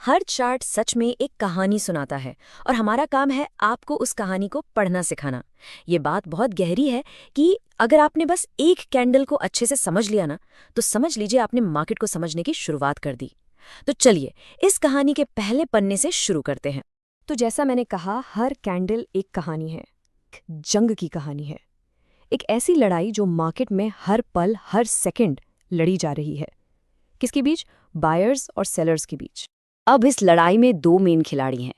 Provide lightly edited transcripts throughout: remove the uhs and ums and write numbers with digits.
हर chart सच में एक कहानी सुनाता है और हमारा काम है आपको उस कहानी को पढ़ना सिखाना। ये बात बहुत गहरी है कि अगर आपने बस एक कैंडल को अच्छे से समझ लिया ना, तो समझ लीजिए आपने मार्केट को समझने की शुरुआत कर दी। तो चलिए इस कहानी के पहले पन्ने से शुरू करते हैं। तो जैसा मैंने कहा, हर कैंडल एक कहानी है, एक जंग की कहानी है। एक ऐसी लड़ाई जो मार्केट में हर पल हर सेकंड लड़ी जा रही है। किसके बीच? बायर्स और सेलर्स के बीच। अब इस लड़ाई में दो मेन खिलाड़ी हैं।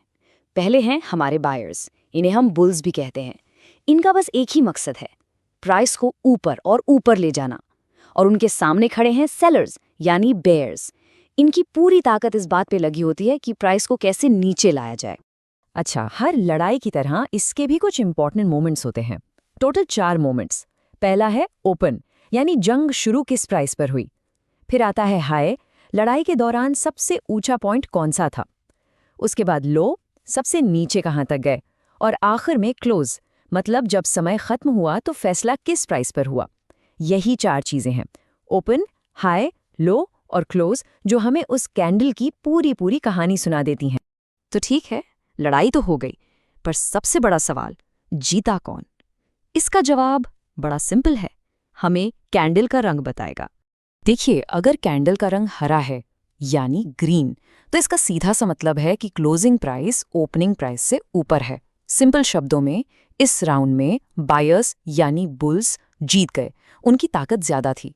पहले हैं हमारे बायर्स, इन्हें हम बुल्स भी कहते हैं। इनका बस एक ही मकसद है, प्राइस को ऊपर और ऊपर ले जाना। और उनके सामने खड़े हैं सेलर्स यानी बेयर्स। इनकी पूरी ताकत इस बात पे लगी होती है कि प्राइस को कैसे नीचे लाया जाए। अच्छा, हर लड़ाई की तरह इसके भी कुछ इंपॉर्टेंट मोमेंट्स होते हैं। Total 4 moments. पहला है ओपन, यानी जंग शुरू किस प्राइस पर हुई। फिर आता है हाई, लड़ाई के दौरान सबसे ऊंचा पॉइंट कौन सा था। उसके बाद लो, सबसे नीचे कहाँ तक गए। और आखिर में क्लोज, मतलब जब समय खत्म हुआ तो फैसला किस प्राइस पर हुआ। यही 4 चीजें हैं, ओपन, हाई, लो और क्लोज, जो हमें उस कैंडल की पूरी कहानी सुना देती हैं। तो ठीक है, लड़ाई तो हो गई, पर सबसे बड़ा सवाल, जीता कौन? इसका जवाब बड़ा सिंपल है, हमें कैंडल का रंग बताएगा। देखिए, अगर कैंडल का रंग हरा है यानी ग्रीन, तो इसका सीधा सा मतलब है कि क्लोजिंग प्राइस ओपनिंग प्राइस से ऊपर है। सिंपल शब्दों में, इस राउंड में बायर्स यानी बुल्स जीत गए, उनकी ताकत ज्यादा थी।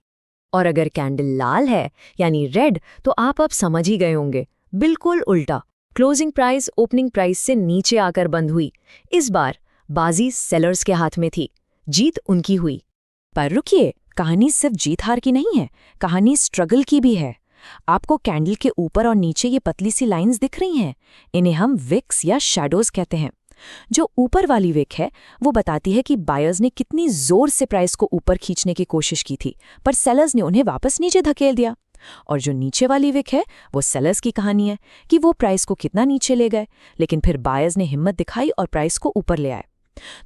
और अगर कैंडल लाल है यानी रेड, तो आप अब समझ ही गए होंगे, बिल्कुल उल्टा। क्लोजिंग प्राइस ओपनिंग प्राइस से नीचे आकर बंद हुई। इस बार बाजी सेलर्स के हाथ में थी, जीत उनकी हुई। पर रुकिए, कहानी सिर्फ जीत हार की नहीं है, कहानी स्ट्रगल की भी है। आपको कैंडल के ऊपर और नीचे ये पतली सी लाइंस दिख रही हैं, इन्हें हम विक्स या शैडोज कहते हैं। जो ऊपर वाली विक है वो बताती है कि बायर्स ने कितनी जोर से प्राइस को ऊपर खींचने की कोशिश की थी, पर सेलर्स ने उन्हें वापस नीचे धकेल दिया। और जो नीचे वाली विक है वो सेलर्स की कहानी है कि वो प्राइस को कितना नीचे ले गए, लेकिन फिर बायर्स ने हिम्मत दिखाई और प्राइस को ऊपर ले आए।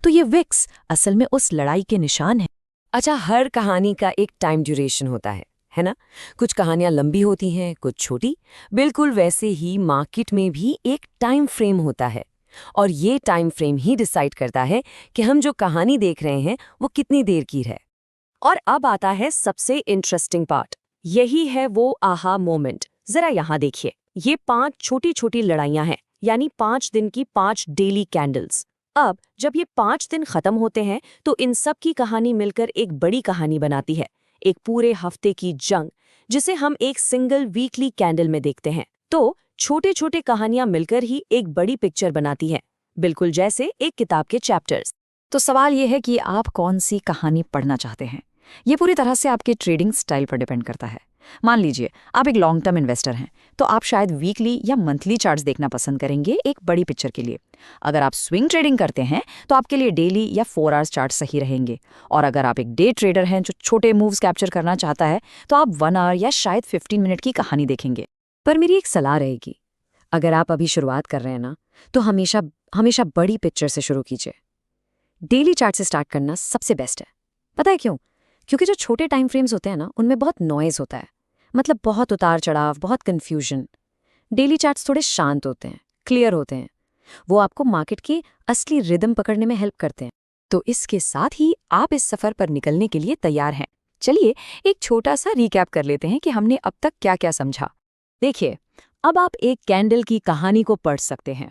तो ये विक्स असल में उस लड़ाई के निशान है। अच्छा, हर कहानी का एक टाइम ड्यूरेशन होता है ना? कुछ कहानियां लंबी होती हैं, कुछ छोटी। बिल्कुल वैसे ही मार्केट में भी एक टाइम फ्रेम होता है, और ये टाइम फ्रेम ही डिसाइड करता है कि हम जो कहानी देख रहे हैं वो कितनी देर की है। और अब आता है सबसे इंटरेस्टिंग पार्ट, यही है वो आहा मोमेंट। जरा यहाँ देखिए, ये 5 छोटी छोटी लड़ाइयां हैं, यानी 5 दिन की 5 डेली कैंडल्स। अब जब ये 5 दिन खत्म होते हैं तो इन सब की कहानी मिलकर एक बड़ी कहानी बनाती है, एक पूरे हफ्ते की जंग, जिसे हम एक सिंगल वीकली कैंडल में देखते हैं। तो छोटे छोटे कहानियां मिलकर ही एक बड़ी पिक्चर बनाती है, बिल्कुल जैसे एक किताब के चैप्टर्स। तो सवाल ये है कि आप कौन सी कहानी पढ़ना चाहते हैं। ये पूरी तरह से आपके ट्रेडिंग स्टाइल पर डिपेंड करता है। मान लीजिए आप एक लॉन्ग टर्म इन्वेस्टर हैं, तो आप शायद वीकली या मंथली चार्ट्स देखना पसंद करेंगे एक बड़ी पिक्चर के लिए। अगर आप स्विंग ट्रेडिंग करते हैं तो आपके लिए डेली या 4 आवर्स चार्ट सही रहेंगे। और अगर आप एक डे ट्रेडर हैं जो छोटे मूव्स कैप्चर करना चाहता है, तो आप 1 आवर या शायद 15 मिनट की कहानी देखेंगे। पर मेरी एक सलाह रहेगी, अगर आप अभी शुरुआत कर रहे हैं ना, तो हमेशा बड़ी पिक्चर से शुरू कीजिए। डेली चार्ट से स्टार्ट करना सबसे बेस्ट है। पता है क्यों? क्योंकि जो छोटे टाइम फ्रेम्स होते हैं ना, उनमें बहुत नॉइज होता है, मतलब बहुत उतार चढ़ाव, बहुत कन्फ्यूजन। डेली चार्ट्स थोड़े शांत होते हैं, क्लियर होते हैं, वो आपको मार्केट की असली रिदम पकड़ने में हेल्प करते हैं। तो इसके साथ ही आप इस सफर पर निकलने के लिए तैयार हैं। चलिए एक छोटा सा रिकैप कर लेते हैं कि हमने अब तक क्या क्या समझा। देखिए, अब आप एक कैंडल की कहानी को पढ़ सकते हैं।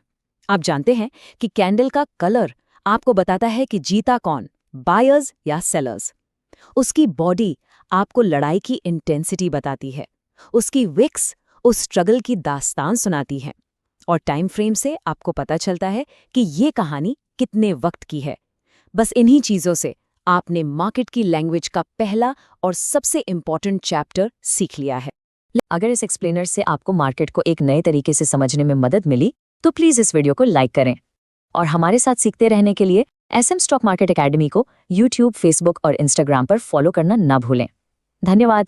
आप जानते हैं कि कैंडल का कलर आपको बताता है कि जीता कौन, बायर्स या सेलर्स। उसकी बॉडी आपको लड़ाई की इंटेंसिटी बताती है, उसकी विक्स उस स्ट्रगल की दास्तान सुनाती है, और टाइम फ्रेम से आपको पता चलता है कि ये कहानी कितने वक्त की है। बस इन्हीं चीजों से आपने मार्केट की लैंग्वेज का पहला और सबसे इंपॉर्टेंट चैप्टर सीख लिया है। अगर इस एक्सप्लेनर से आपको मार्केट को एक नए तरीके से समझने में मदद मिली, तो प्लीज इस वीडियो को लाइक करें। और हमारे साथ सीखते रहने के लिए SM स्टॉक मार्केट एकेडमी को YouTube, Facebook और Instagram पर फॉलो करना ना भूलें। धन्यवाद।